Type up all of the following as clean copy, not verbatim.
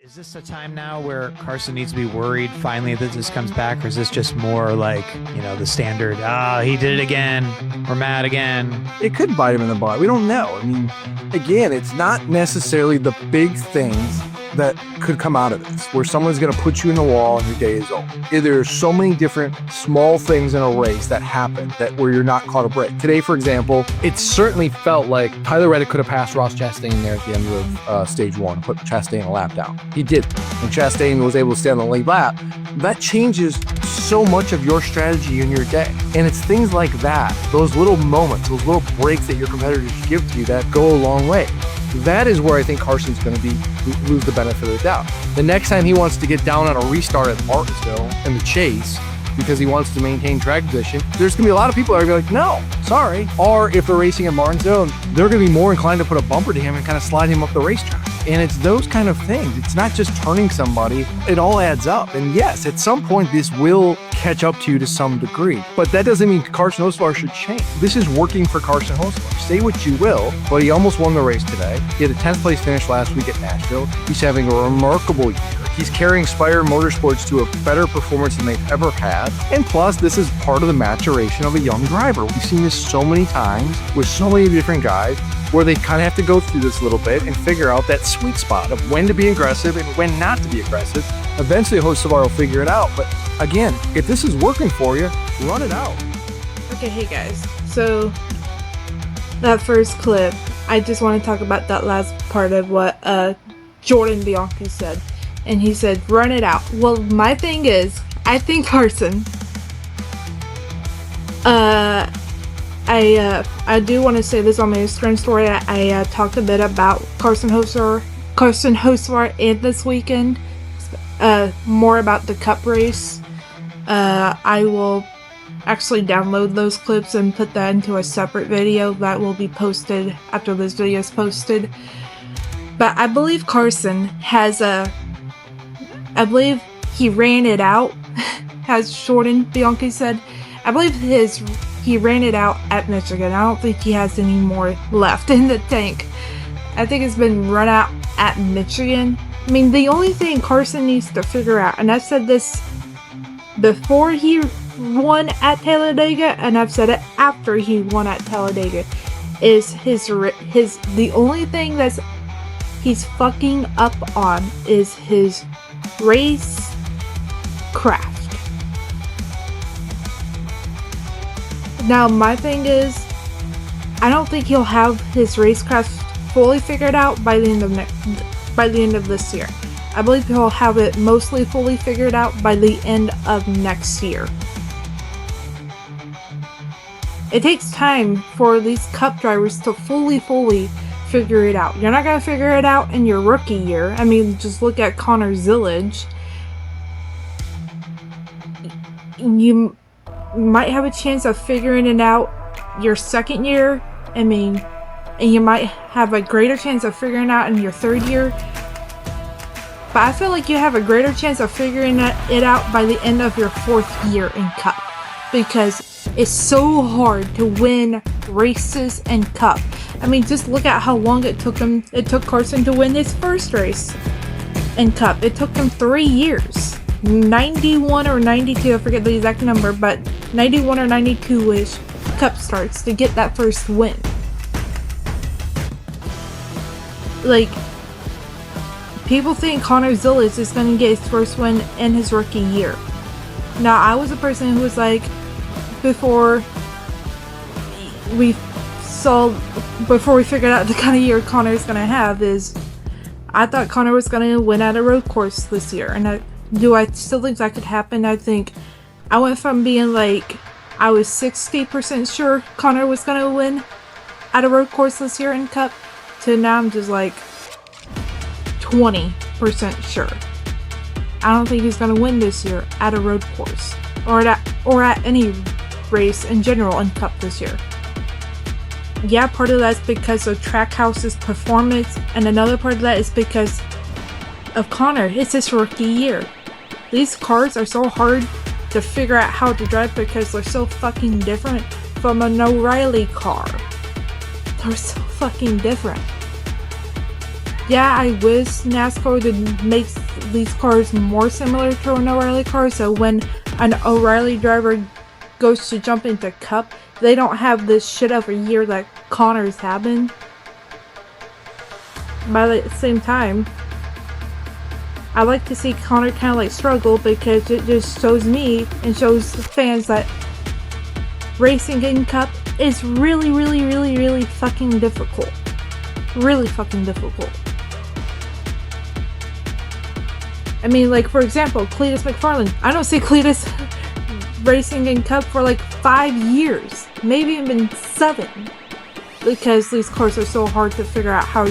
Is this a time now where Carson needs to be worried finally that this comes back, or is this just more like, the standard, he did it again, we're mad again? It could bite him in the butt. We don't know. I mean, again, it's not necessarily the big things that could come out of this, where someone's going to put you in the wall and your day is over. There's so many different small things in a race that happen where you're not caught a break. Today, for example, it certainly felt like Tyler Reddick could have passed Ross Chastain there at the end of stage one, put Chastain a lap down. He did. And Chastain was able to stay on the lead lap. That changes so much of your strategy in your day. And it's things like that, those little moments, those little breaks that your competitors give to you that go a long way. That is where I think Carson's going to lose the benefit of the doubt. The next time he wants to get down on a restart at Martinsville in the chase because he wants to maintain track position, there's going to be a lot of people that are going to be like, no, sorry. Or if they're racing at Martinsville, they're going to be more inclined to put a bumper to him and kind of slide him up the racetrack. And it's those kind of things. It's not just turning somebody. It all adds up. And yes, at some point, this will catch up to you to some degree. But that doesn't mean Carson Hocevar should change. This is working for Carson Hocevar. Say what you will, but he almost won the race today. He had a 10th place finish last week at Nashville. He's having a remarkable year. He's carrying Spire Motorsports to a better performance than they've ever had. And plus, this is part of the maturation of a young driver. We've seen this so many times with so many different guys where they kind of have to go through this a little bit and figure out that sweet spot of when to be aggressive and when not to be aggressive. Eventually, Hocevar will figure it out. But again, if this is working for you, run it out. Okay, hey guys. So, that first clip, I just want to talk about that last part of what Jordan Bianchi said. And he said, run it out. Well, my thing is, I think Carson, I do want to say this on my Instagram story. I talked a bit about Carson Hocevar in this weekend, more about the Cup race. I will actually download those clips and put that into a separate video that will be posted after this video is posted. But I believe Carson has I believe he ran it out, as Jordan Bianchi said. I believe he ran it out at Michigan. I don't think he has any more left in the tank. I think it's been run out at Michigan. I mean, the only thing Carson needs to figure out, and I've said this before he won at Talladega, and I've said it after he won at Talladega, is the only thing that's he's fucking up on is his race craft. Now, my thing is, I don't think he'll have his racecraft fully figured out by the end of this year. I believe he'll have it mostly fully figured out by the end of next year. It takes time for these Cup drivers to fully figure it out. You're not going to figure it out in your rookie year. I mean, just look at Connor Zillage. You might have a chance of figuring it out your second year. I mean, and you might have a greater chance of figuring it out in your third year. But I feel like you have a greater chance of figuring it out by the end of your fourth year in Cup. Because it's so hard to win races in Cup. I mean, just look at how long it took Carson to win his first race in Cup. It took him 3 years. 91 or 92, I forget the exact number, but 91 or 92-ish Cup starts to get that first win. Like, people think Connor Zillage is going to get his first win in his rookie year. Now, I was a person who was like, before we figured out the kind of year Connor is going to have, is I thought Connor was going to win at a road course this year. And do I still think that could happen? I think I went from being like, I was 60% sure Connor was going to win at a road course this year in Cup, to now I'm just like 20% sure. I don't think he's going to win this year at a road course or at any race in general in Cup this year. Yeah, part of that's because of Trackhouse's performance, and another part of that is because of Connor. It's his rookie year. These cars are so hard to figure out how to drive because they're so fucking different from an O'Reilly car. They're so fucking different. Yeah, I wish NASCAR would make these cars more similar to an O'Reilly car, so when an O'Reilly driver goes to jump into Cup, they don't have this shit of a year that Connor's having. But at the same time, I like to see Connor kind of like struggle, because it just shows me and shows fans that racing in Cup is really, really, really, really fucking difficult. Really fucking difficult. I mean, like, for example, Cletus McFarland. I don't see Cletus racing in Cup for like 5 years, maybe even 7, because these cars are so hard to figure out how,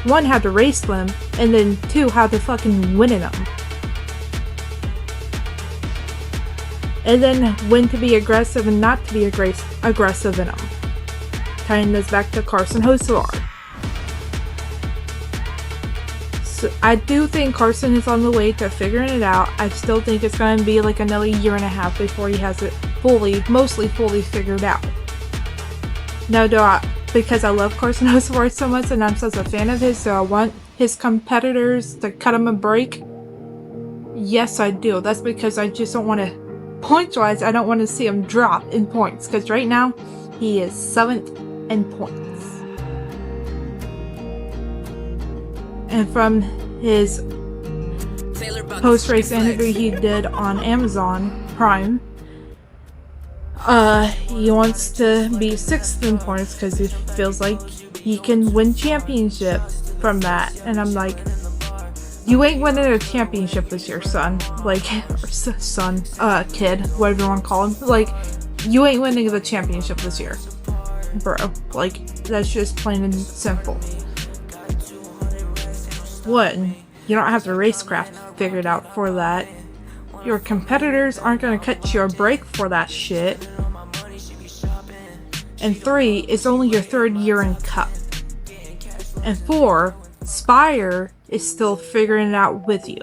one, how to race them, and then 2, how to fucking win in them. And then when to be aggressive and not to be aggressive in them. Tying this back to Carson Hocevar. So I do think Carson is on the way to figuring it out. I still think it's going to be like another year and a half before he has it mostly fully figured out. Now, because I love Carson Hocevar so much and I'm such a fan of his, so I want his competitors to cut him a break? Yes, I do. That's because I just don't want to, points-wise, I don't want to see him drop in points, because right now, he is 7th in points. And from his post-race interview he did on Amazon Prime, he wants to be 6th in points because he feels like he can win championships from that. And I'm like, you ain't winning a championship this year, son. Like, or son, kid, whatever you want to call him. Like, you ain't winning the championship this year, bro. Like, that's just plain and simple. One, you don't have the racecraft figured out for that. Your competitors aren't going to cut you a break for that shit. And 3, it's only your 3rd year in Cup. And 4, Spire is still figuring it out with you.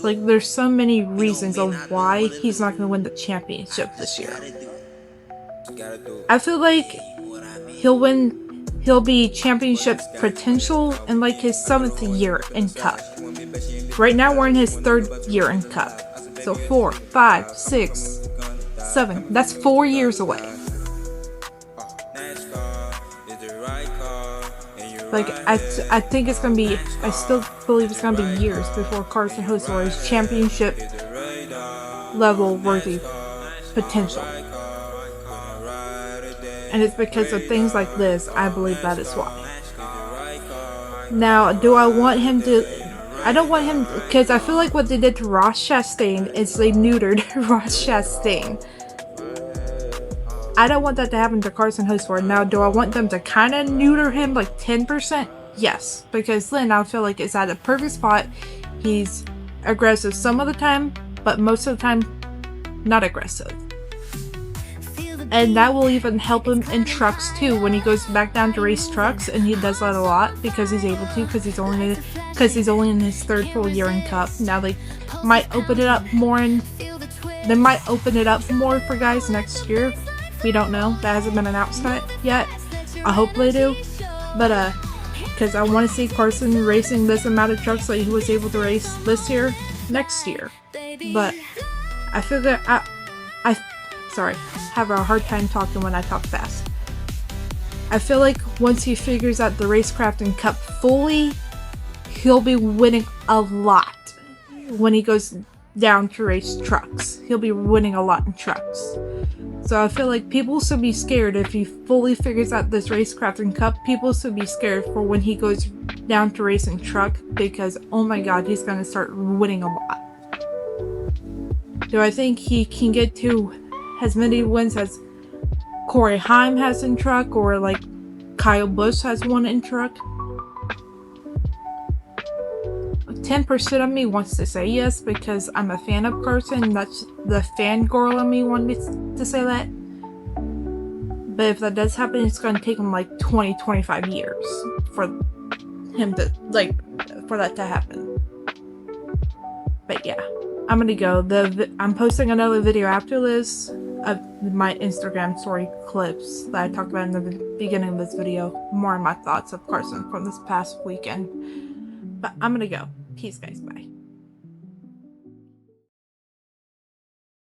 Like, there's so many reasons of why he's not going to win the championship this year. I feel like he'll be championship potential in like his 7th year in Cup. Right now we're in his 3rd year in Cup. So 4, 5, 6, 7. That's 4 years away. Like, I think it's gonna be, I still believe it's gonna be years before Carson Hocevar is championship level worthy potential. And it's because of things like this, I believe that is why. Now, do I want him to... I don't want him... Because I feel like what they did to Ross Chastain is they neutered Ross Chastain. I don't want that to happen to Carson Hocevar. Now, do I want them to kind of neuter him like 10%? Yes. Because then I feel like it's at a perfect spot. He's aggressive some of the time, but most of the time, not aggressive. And that will even help him in trucks too when he goes back down to race trucks, and he does that a lot because he's able to, because he's only in his 3rd full year in Cup. Now they might open it up more, and they might open it up more for guys next year. We don't know. That hasn't been announced yet. I hope they do, but because I want to see Carson racing this amount of trucks that he was able to race this year, next year. But I feel that I have a hard time talking when I talk fast. I feel like once he figures out the racecraft and Cup fully, he'll be winning a lot when he goes down to race trucks. He'll be winning a lot in trucks. So I feel like people should be scared if he fully figures out this racecraft and Cup. People should be scared for when he goes down to racing truck, because oh my god, he's going to start winning a lot. Do I think he can get to as many wins as Corey Haim has in truck, or like Kyle Busch has won in truck? 10% of me wants to say yes because I'm a fan of Carson. That's the fangirl of me wanting to say that. But if that does happen, it's going to take him like 20-25 years for him to, like, for that to happen. But yeah, I'm gonna go. I'm posting another video after this of my Instagram story clips that I talked about in the beginning of this video. More on my thoughts of Carson from this past weekend. But I'm gonna go. Peace, guys. Bye.